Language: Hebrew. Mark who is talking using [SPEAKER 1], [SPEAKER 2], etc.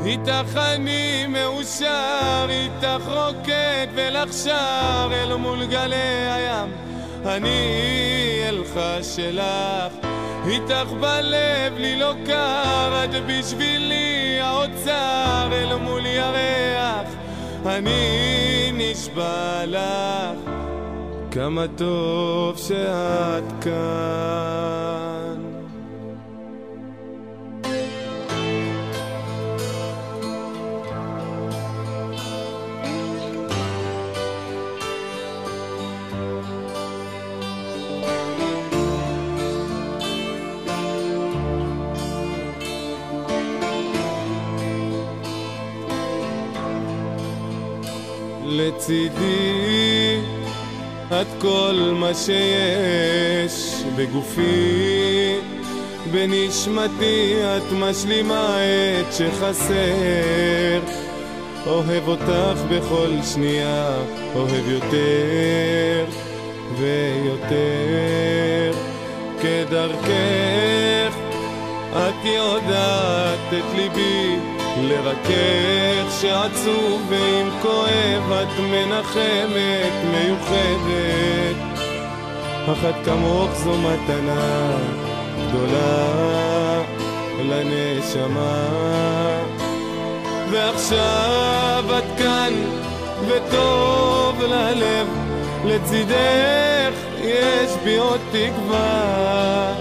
[SPEAKER 1] איתך אני מאושר, איתך רוקד ולך שר אל מול גלי הים, אני אלך שלך. איתך בלב לי לא קר, את בשבילי האוצר אל מול ירח, אני נשבע לך, כמה טוב שאת כאן. לצידי את כל מה שיש בגופי, בנשמתי את משלימה את שחסר. אוהב אותך בכל שנייה, אוהב יותר ויותר. כדרכך את יודעת את ליבי לרכך, שעצוב ואם כואב את מנחמת מיוחדת. אחת כמוך זו מתנה גדולה לנשמה, ועכשיו את כאן וטוב ללב, לצידך יש בי עוד תקווה.